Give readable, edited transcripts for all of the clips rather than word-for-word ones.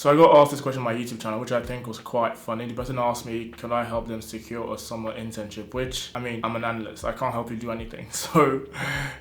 So I got asked this question on my YouTube channel, which I think was quite funny. The person asked me, can I help them secure a summer internship? Which, I mean, I'm an analyst. I can't help you do anything. So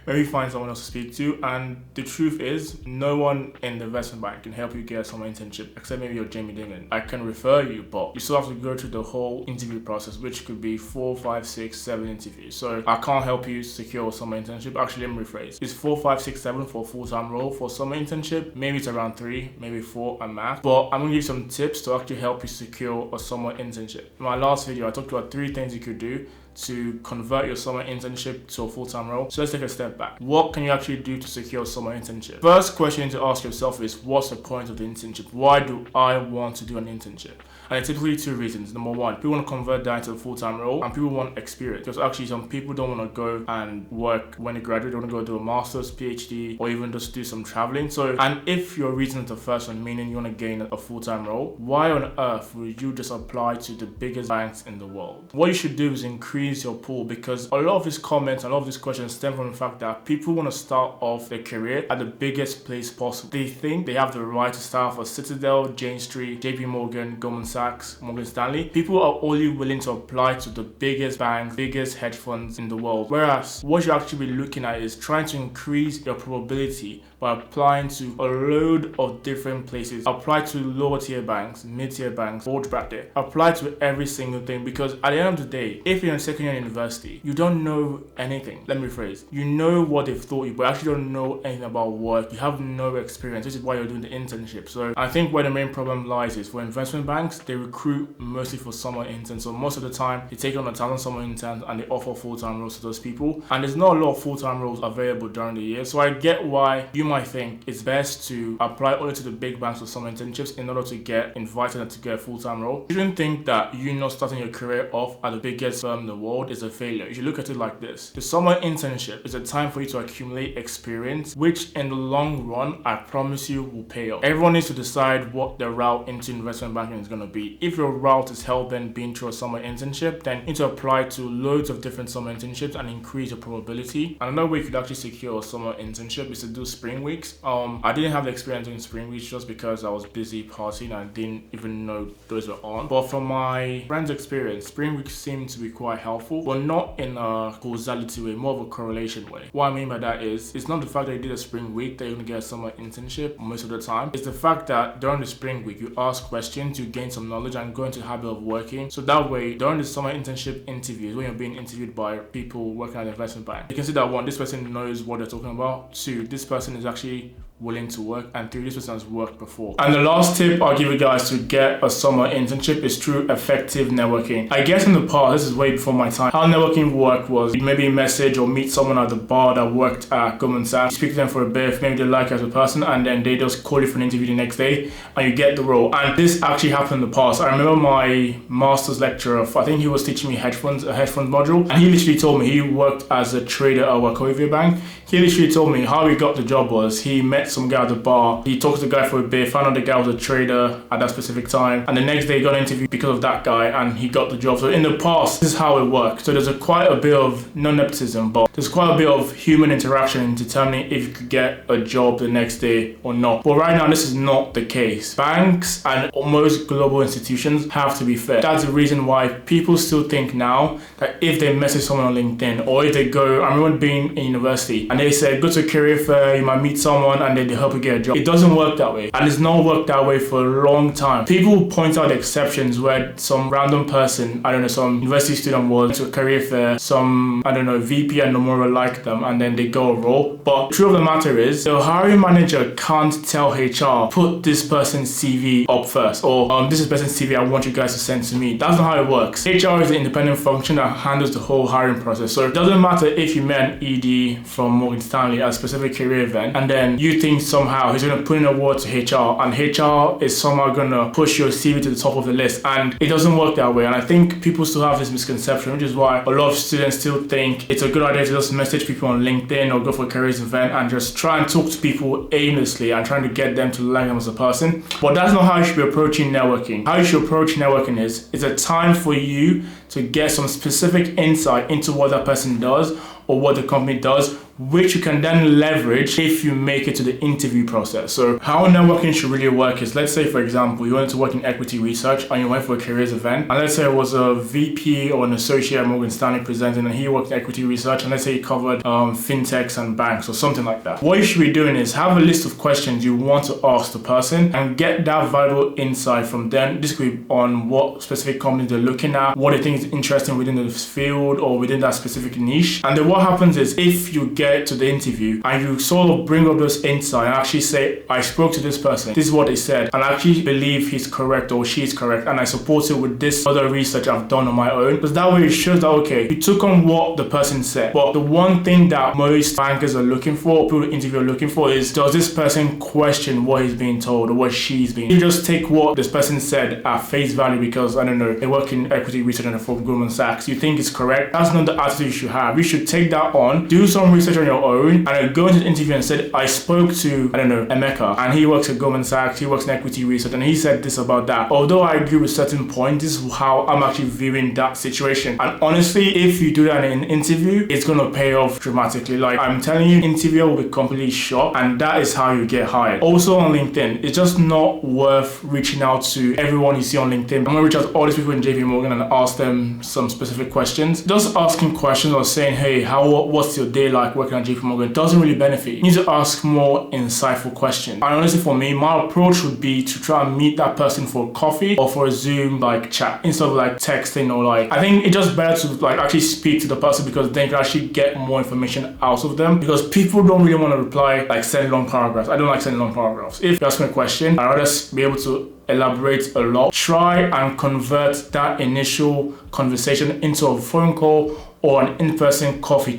maybe find someone else to speak to. And the truth is, no one in the investment bank can help you get a summer internship, except maybe you're Jamie Dimon. I can refer you, but you still have to go through the whole interview process, which could be 4, 5, 6, 7 interviews. So I can't help you secure a summer internship. Actually, let me rephrase. It's 4, 5, 6, 7 for a full-time role. For summer internship, maybe it's around 3, maybe 4 and math. But I'm going to give you some tips to actually help you secure a summer internship. In my last video, I talked about 3 things you could do to convert your summer internship to a full-time role. So let's take a step back. What can you actually do to secure a summer internship? First question you need to ask yourself is, what's the point of the internship? Why do I want to do an internship? And it's typically 2 reasons. Number 1, people want to convert that into a full-time role, and people want experience. Because actually some people don't want to go and work when they graduate. They want to go do a master's, PhD, or even just do some traveling. So, and if your reason is the first one, meaning you want to gain a full-time role, why on earth would you just apply to the biggest banks in the world? What you should do is increase your pool, because a lot of these comments, a lot of these questions stem from the fact that people want to start off their career at the biggest place possible. They think they have the right to start off at Citadel, Jane Street, JP Morgan, Goldman Sachs, Morgan Stanley. People are only willing to apply to the biggest banks, biggest hedge funds in the world. Whereas what you actually be looking at is trying to increase your probability by applying to a load of different places. Apply to lower tier banks, mid-tier banks, bulge bracket. Apply to every single thing, because at the end of the day, if you're in second year university, you don't know anything. Let me rephrase. You know what they've taught you, but actually don't know anything about work. You have no experience. This is why you're doing the internship. So I think where the main problem lies is for investment banks, they recruit mostly for summer interns. So most of the time, they take on 1,000 summer interns and they offer full-time roles to those people. And there's not a lot of full-time roles available during the year. So I get why you might think it's best to apply only to the big banks for summer internships in order to get invited and to get a full-time role. You shouldn't think that you not starting your career off at the biggest firm in the world is a failure. You should look at it like this. The summer internship is a time for you to accumulate experience, which in the long run, I promise you, will pay off. Everyone needs to decide what their route into investment banking is going to be. If your route is helping being through a summer internship, then you need to apply to loads of different summer internships and increase your probability. And another way you could actually secure a summer internship is to do spring weeks. I didn't have the experience doing spring weeks just because I was busy partying and I didn't even know those were on. But from my friend's experience, spring weeks seem to be quite helpful, but not in a causality way, more of a correlation way. What I mean by that is, it's not the fact that you did a spring week that you're going to get a summer internship most of the time. It's the fact that during the spring week, you ask questions, you gain some knowledge and go into the habit of working. So that way, during the summer internship interviews, when you're being interviewed by people working at the investment bank, you can see that 1, this person knows what they're talking about. 2, this person is actually willing to work, and 3, this person has worked before. And the last tip I'll give you guys to get a summer internship is through effective networking. I guess in the past, this is way before my time, how networking worked was you maybe message or meet someone at the bar that worked at Goldman Sachs, speak to them for a bit, maybe they like you as a person, and then they just call you for an interview the next day and you get the role. And this actually happened in the past. I remember my master's lecturer, I think he was teaching me a hedge funds module, and he literally told me he worked as a trader at Wachovia Bank. He literally told me how he got the job was he met some guy at the bar, he talked to the guy for a bit, found out the guy was a trader at that specific time, and the next day he got an interview because of that guy and he got the job. So in the past, this is how it worked. So there's quite a bit of, no nepotism, but there's quite a bit of human interaction in determining if you could get a job the next day or not. But right now, this is not the case. Banks and most global institutions have to be fair. That's the reason why people still think now that if they message someone on LinkedIn or if they go, I remember being in university and they said, go to a career fair, you might meet someone and then they help you get a job. It doesn't work that way. And it's not worked that way for a long time. People point out exceptions where some random person, I don't know, some university student was to a career fair, some, I don't know, VP and Nomura liked them and then they go a role. But the truth of the matter is, the hiring manager can't tell HR, put this person's CV up first, or this is the person's CV I want you guys to send to me. That's not how it works. HR is an independent function that handles the whole hiring process. So it doesn't matter if you met an ED from Morgan Stanley at a specific career event and then you think somehow he's going to put in a word to HR and HR is somehow going to push your CV to the top of the list, and it doesn't work that way. And I think people still have this misconception, which is why a lot of students still think it's a good idea to just message people on LinkedIn or go for a careers event and just try and talk to people aimlessly and trying to get them to like them as a person. But that's not how you should be approaching networking. How you should approach networking is, it's a time for you to get some specific insight into what that person does or what the company does which you can then leverage if you make it to the interview process. So how networking should really work is, let's say for example, you wanted to work in equity research and you went for a careers event, and let's say it was a VP or an associate at Morgan Stanley presenting, and he worked in equity research, and let's say he covered fintechs and banks or something like that. What you should be doing is have a list of questions you want to ask the person and get that valuable insight from them. This could be on what specific companies they're looking at, what they think is interesting within the field or within that specific niche. And then what happens is, if you get to the interview and you sort of bring up those insights and actually say, I spoke to this person, this is what they said, and I actually believe he's correct or she's correct, and I support it with this other research I've done on my own, because that way it shows that, okay, you took on what the person said. But the one thing that most bankers are looking for, people in interview are looking for, is, does this person question what he's being told or what she's being? You just take what this person said at face value because, I don't know, they work in equity research and for Goldman Sachs, you think it's correct. That's not the attitude you should have. You should take that on, do some research on your own, and then go into the interview and say, I spoke to, I don't know, Emeka, and he works at Goldman Sachs, he works in equity research, and he said this about that. Although I agree with certain points, this is how I'm actually viewing that situation. And honestly, if you do that in an interview, it's going to pay off dramatically. Like, I'm telling you, interviewer will be completely shocked, and that is how you get hired. Also on LinkedIn, it's just not worth reaching out to everyone you see on LinkedIn. I'm going to reach out to all these people in JP Morgan and ask them some specific questions. Just asking questions or saying, hey, what's your day like working at JP Morgan doesn't really benefit. You need to ask more insightful questions. And honestly, for me, my approach would be to try and meet that person for coffee or for a Zoom like chat instead of like texting, or like, I think it's just better to like actually speak to the person, because then you can actually get more information out of them, because people don't really want to reply like sending long paragraphs. I don't like sending long paragraphs. If you ask me a question, I'd rather be able to elaborate a lot. Try and convert that initial conversation into a phone call or an in-person coffee